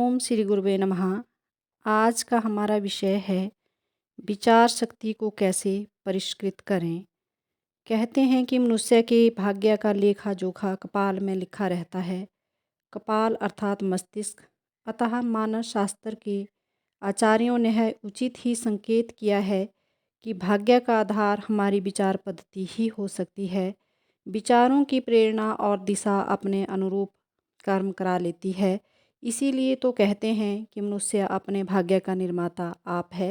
ओम श्री गुरुवे नमः। आज का हमारा विषय है विचार शक्ति को कैसे परिष्कृत करें। कहते हैं कि मनुष्य के भाग्य का लेखा जोखा कपाल में लिखा रहता है। कपाल अर्थात मस्तिष्क। अतः मानव शास्त्र के आचार्यों ने है उचित ही संकेत किया है कि भाग्य का आधार हमारी विचार पद्धति ही हो सकती है। विचारों की प्रेरणा और दिशा अपने अनुरूप कर्म करा लेती है। इसीलिए तो कहते हैं कि मनुष्य अपने भाग्य का निर्माता आप है।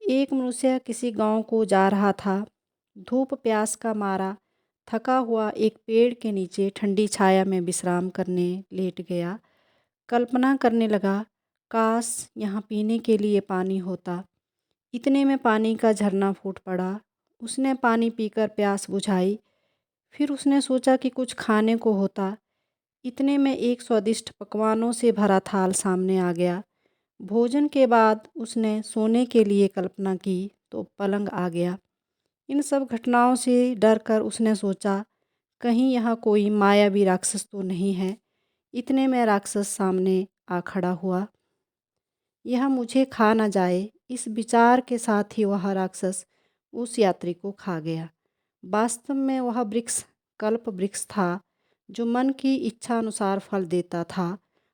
एक मनुष्य किसी गांव को जा रहा था। धूप प्यास का मारा थका हुआ एक पेड़ के नीचे ठंडी छाया में विश्राम करने लेट गया। कल्पना करने लगा, काश यहाँ पीने के लिए पानी होता। इतने में पानी का झरना फूट पड़ा। उसने पानी पीकर प्यास बुझाई। फिर उसने सोचा कि कुछ खाने को होता। इतने में एक स्वादिष्ट पकवानों से भरा थाल सामने आ गया। भोजन के बाद उसने सोने के लिए कल्पना की तो पलंग आ गया। इन सब घटनाओं से डरकर उसने सोचा, कहीं यहाँ कोई मायावी राक्षस तो नहीं है। इतने में राक्षस सामने आ खड़ा हुआ। यह मुझे खा न जाए, इस विचार के साथ ही वह राक्षस उस यात्री को खा गया। वास्तव में वह वृक्ष कल्प वृक्ष था, जो मन की इच्छा अनुसार फल देता था।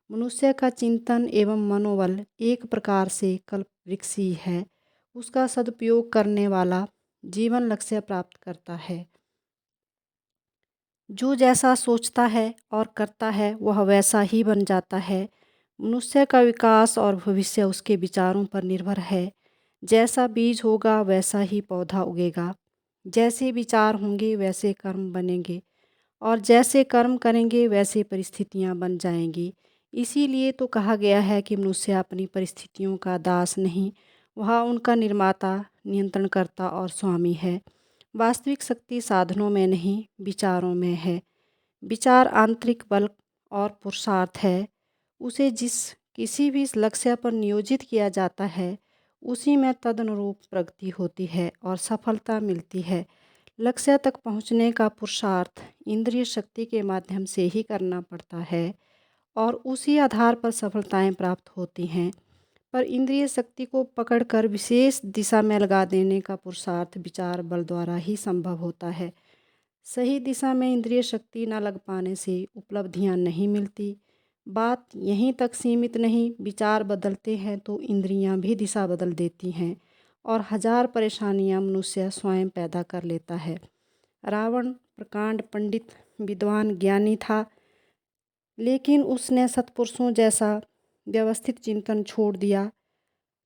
मनुष्य का चिंतन एवं मनोबल एक प्रकार से कल्प वृक्ष ही है। उसका सदुपयोग करने वाला जीवन लक्ष्य प्राप्त करता है। जो जैसा सोचता है और करता है वह वैसा ही बन जाता है। मनुष्य का विकास और भविष्य उसके विचारों पर निर्भर है। जैसा बीज होगा वैसा ही पौधा उगेगा। जैसे विचार होंगे वैसे कर्म बनेंगे और जैसे कर्म करेंगे वैसे परिस्थितियां बन जाएंगी। इसीलिए तो कहा गया है कि मनुष्य अपनी परिस्थितियों का दास नहीं, वह उनका निर्माता, नियंत्रणकर्ता और स्वामी है। वास्तविक शक्ति साधनों में नहीं, विचारों में है। विचार आंतरिक बल और पुरुषार्थ है। उसे जिस किसी भी लक्ष्य पर नियोजित किया जाता है उसी में तदनुरूप प्रगति होती है और सफलता मिलती है। लक्ष्य तक पहुंचने का पुरुषार्थ इंद्रिय शक्ति के माध्यम से ही करना पड़ता है और उसी आधार पर सफलताएं प्राप्त होती हैं। पर इंद्रिय शक्ति को पकड़कर विशेष दिशा में लगा देने का पुरुषार्थ विचार बल द्वारा ही संभव होता है। सही दिशा में इंद्रिय शक्ति न लग पाने से उपलब्धियां नहीं मिलती। बात यहीं तक सीमित नहीं, विचार बदलते हैं तो इंद्रियां भी दिशा बदल देती हैं और हजार परेशानियां मनुष्य स्वयं पैदा कर लेता है। रावण प्रकांड पंडित विद्वान ज्ञानी था, लेकिन उसने सत्पुरुषों जैसा व्यवस्थित चिंतन छोड़ दिया।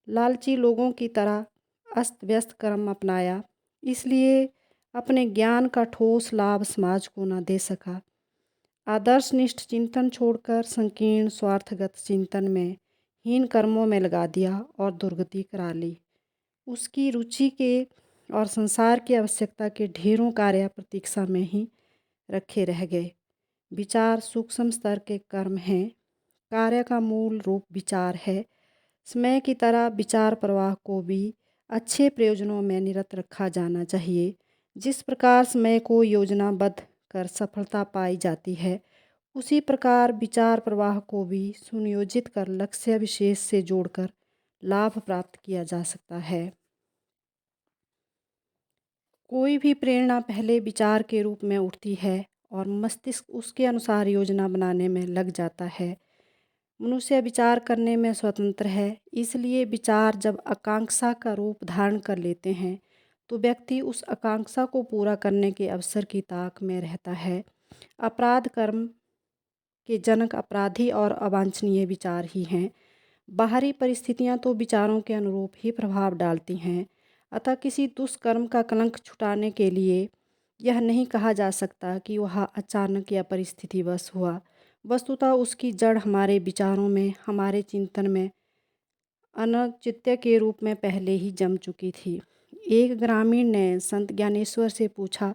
लालची लोगों की तरह अस्त व्यस्त कर्म अपनाया, इसलिए अपने ज्ञान का ठोस लाभ समाज को न दे सका। आदर्शनिष्ठ चिंतन छोड़कर संकीर्ण स्वार्थगत चिंतन में हीन कर्मों में लगा दिया और दुर्गति करा ली। उसकी रुचि के और संसार की आवश्यकता के ढेरों कार्य प्रतीक्षा में ही रखे रह गए। विचार सूक्ष्म स्तर के कर्म हैं। कार्य का मूल रूप विचार है। समय की तरह विचार प्रवाह को भी अच्छे प्रयोजनों में निरत रखा जाना चाहिए। जिस प्रकार समय को योजनाबद्ध कर सफलता पाई जाती है, उसी प्रकार विचार प्रवाह को भी सुनियोजित कर लक्ष्य विशेष से जोड़कर लाभ प्राप्त किया जा सकता है। कोई भी प्रेरणा पहले विचार के रूप में उठती है और मस्तिष्क उसके अनुसार योजना बनाने में लग जाता है। मनुष्य विचार करने में स्वतंत्र है, इसलिए विचार जब आकांक्षा का रूप धारण कर लेते हैं तो व्यक्ति उस आकांक्षा को पूरा करने के अवसर की ताक में रहता है। अपराध कर्म के जनक अपराधी और अवांछनीय विचार ही हैं। बाहरी परिस्थितियां तो विचारों के अनुरूप ही प्रभाव डालती हैं। अतः किसी दुष्कर्म का कलंक छुटाने के लिए यह नहीं कहा जा सकता कि वह अचानक या परिस्थितिवश हुआ। वस्तुतः उसकी जड़ हमारे विचारों में, हमारे चिंतन में अनौचित्य के रूप में पहले ही जम चुकी थी। एक ग्रामीण ने संत ज्ञानेश्वर से पूछा,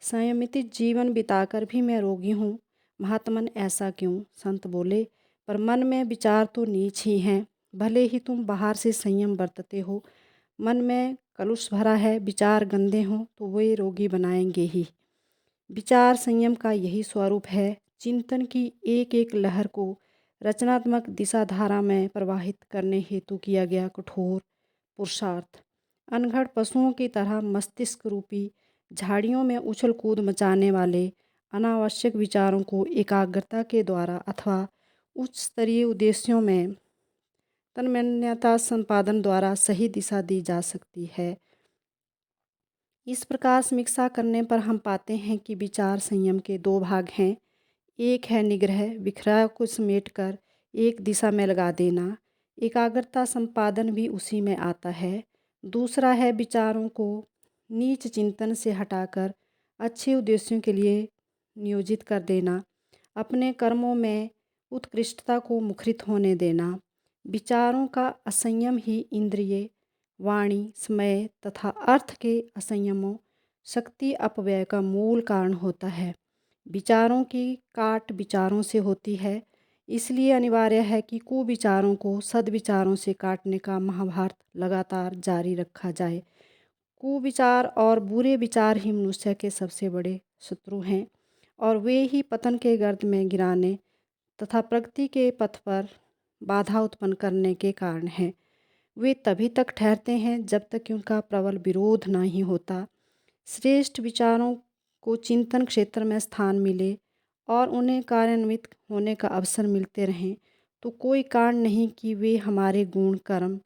संयमित जीवन बिताकर भी मैं रोगी हूँ, महात्मन ऐसा क्यों? संत बोले, पर मन में विचार तो नीच ही हैं। भले ही तुम बाहर से संयम बरतते हो, मन में कलुष भरा है, विचार गंदे हों तो वे रोगी बनाएंगे ही। विचार संयम का यही स्वरूप है। चिंतन की एक एक लहर को रचनात्मक दिशाधारा में प्रवाहित करने हेतु किया गया कठोर पुरुषार्थ। अनगढ़ पशुओं की तरह मस्तिष्क रूपी झाड़ियों में उछल कूद मचाने वाले अनावश्यक विचारों को एकाग्रता के द्वारा अथवा उच्च स्तरीय उद्देश्यों में तन्मयता संपादन द्वारा सही दिशा दी जा सकती है। इस प्रकार समीक्षा करने पर हम पाते हैं कि विचार संयम के दो भाग हैं। एक है निग्रह, बिखरा को समेटकर एक दिशा में लगा देना, एकाग्रता संपादन भी उसी में आता है। दूसरा है विचारों को नीच चिंतन से हटाकर अच्छे उद्देश्यों के लिए नियोजित कर देना, अपने कर्मों में उत्कृष्टता को मुखरित होने देना। विचारों का असंयम ही इंद्रिय, वाणी, समय तथा अर्थ के असंयमों, शक्ति अपव्यय का मूल कारण होता है। विचारों की काट विचारों से होती है, इसलिए अनिवार्य है कि कुविचारों को सद्विचारों से काटने का महाभारत लगातार जारी रखा जाए। कुविचार और बुरे विचार ही मनुष्य के सबसे बड़े शत्रु हैं और वे ही पतन के गर्त में गिराने तथा प्रगति के पथ पर बाधा उत्पन्न करने के कारण हैं। वे तभी तक ठहरते हैं जब तक कि उनका प्रबल विरोध नहीं होता। श्रेष्ठ विचारों को चिंतन क्षेत्र में स्थान मिले और उन्हें कार्यान्वित होने का अवसर मिलते रहें तो कोई कारण नहीं कि वे हमारे गुण कर्म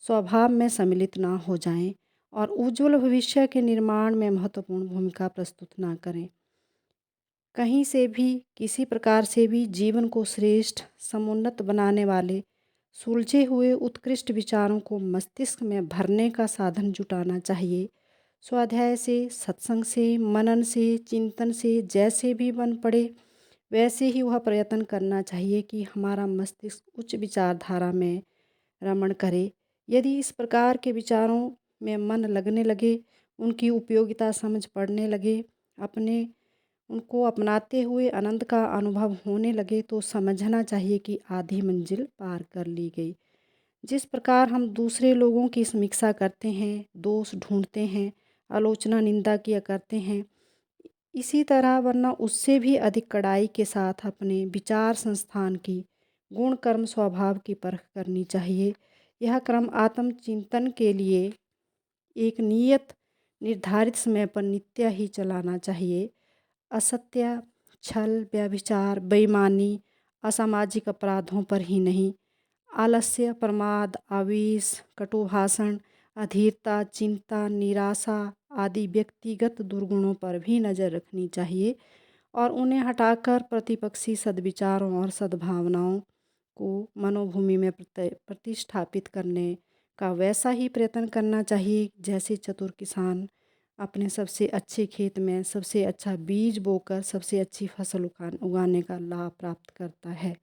स्वभाव में सम्मिलित ना हो जाएं और उज्ज्वल भविष्य के निर्माण में महत्वपूर्ण भूमिका प्रस्तुत ना करें। कहीं से भी किसी प्रकार से भी जीवन को श्रेष्ठ समुन्नत बनाने वाले सुलझे हुए उत्कृष्ट विचारों को मस्तिष्क में भरने का साधन जुटाना चाहिए। स्वाध्याय से, सत्संग से, मनन से, चिंतन से जैसे भी बन पड़े वैसे ही वह प्रयत्न करना चाहिए कि हमारा मस्तिष्क उच्च विचारधारा में रमण करे। यदि इस प्रकार के विचारों में मन लगने लगे, उनकी उपयोगिता समझ पड़ने लगे, उनको अपनाते हुए आनंद का अनुभव होने लगे तो समझना चाहिए कि आधी मंजिल पार कर ली गई। जिस प्रकार हम दूसरे लोगों की समीक्षा करते हैं, दोष ढूंढते हैं, आलोचना निंदा किया करते हैं, इसी तरह वरना उससे भी अधिक कड़ाई के साथ अपने विचार संस्थान की गुण कर्म स्वभाव की परख करनी चाहिए। यह क्रम आत्मचिंतन के लिए एक नियत निर्धारित समय पर नित्य ही चलाना चाहिए। असत्य, छल, व्यभिचार, बेईमानी, असामाजिक अपराधों पर ही नहीं, आलस्य, प्रमाद, आवेश, कटुभाषण, अधीरता, चिंता, निराशा आदि व्यक्तिगत दुर्गुणों पर भी नज़र रखनी चाहिए और उन्हें हटाकर प्रतिपक्षी सद्विचारों और सद्भावनाओं को मनोभूमि में प्रतिष्ठापित करने का वैसा ही प्रयत्न करना चाहिए जैसे चतुर किसान अपने सबसे अच्छे खेत में सबसे अच्छा बीज बोकर सबसे अच्छी फसल उगाने का लाभ प्राप्त करता है।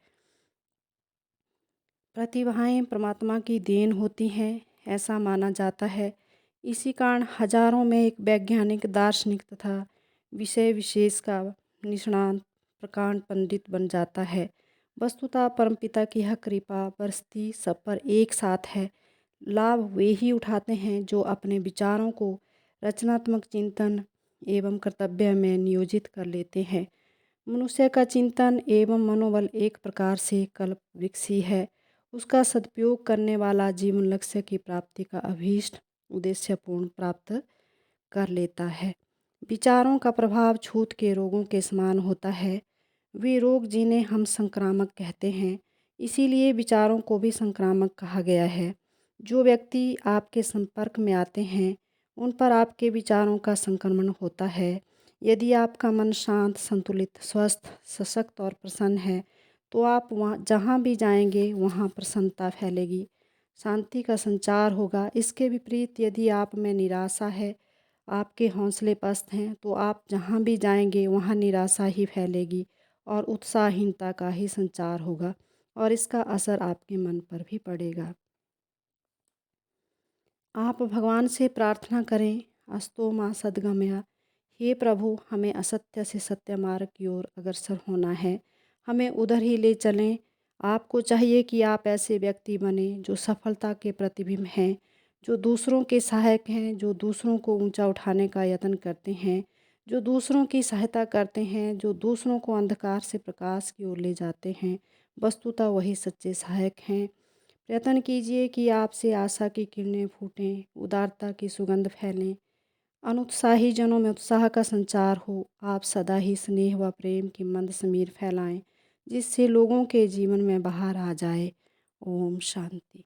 प्रतिभाएं परमात्मा की देन होती हैं, ऐसा माना जाता है। इसी कारण हजारों में एक वैज्ञानिक, दार्शनिक तथा विषय विशेष का निष्णात प्रकांड पंडित बन जाता है। वस्तुतः परमपिता की यह कृपा बरसती सब पर एक साथ है। लाभ वे ही उठाते हैं जो अपने विचारों को रचनात्मक चिंतन एवं कर्तव्य में नियोजित कर लेते हैं। मनुष्य का चिंतन एवं मनोबल एक प्रकार से कल्प वृक्ष ही है। उसका सदुपयोग करने वाला जीवन लक्ष्य की प्राप्ति का अभीष्ट उद्देश्य पूर्ण प्राप्त कर लेता है। विचारों का प्रभाव छूत के रोगों के समान होता है। वे रोग जिन्हें हम संक्रामक कहते हैं, इसीलिए विचारों को भी संक्रामक कहा गया है। जो व्यक्ति आपके संपर्क में आते हैं उन पर आपके विचारों का संक्रमण होता है। यदि आपका मन शांत, संतुलित, स्वस्थ, सशक्त और प्रसन्न है तो आप वहाँ जहाँ भी जाएंगे वहाँ प्रसन्नता फैलेगी, शांति का संचार होगा। इसके विपरीत यदि आप में निराशा है, आपके हौसले पस्त हैं तो आप जहाँ भी जाएंगे वहाँ निराशा ही फैलेगी और उत्साहहीनता का ही संचार होगा और इसका असर आपके मन पर भी पड़ेगा। आप भगवान से प्रार्थना करें, अस्तो माँ सद्गमया, हे प्रभु हमें असत्य से सत्य मार्ग की ओर अग्रसर होना है, हमें उधर ही ले चलें। आपको चाहिए कि आप ऐसे व्यक्ति बने जो सफलता के प्रतिबिंब हैं, जो दूसरों के सहायक हैं, जो दूसरों को ऊंचा उठाने का यत्न करते हैं, जो दूसरों की सहायता करते हैं, जो दूसरों को अंधकार से प्रकाश की ओर ले जाते हैं। वस्तुतः वही सच्चे सहायक हैं। प्रयत्न कीजिए कि आपसे आशा की किरणें फूटें, उदारता की सुगंध फैलें, अनुत्साही जनों में उत्साह का संचार हो। आप सदा ही स्नेह व प्रेम की मंद समीर फैलाएं, जिससे लोगों के जीवन में बहार आ जाए। ओम शांति।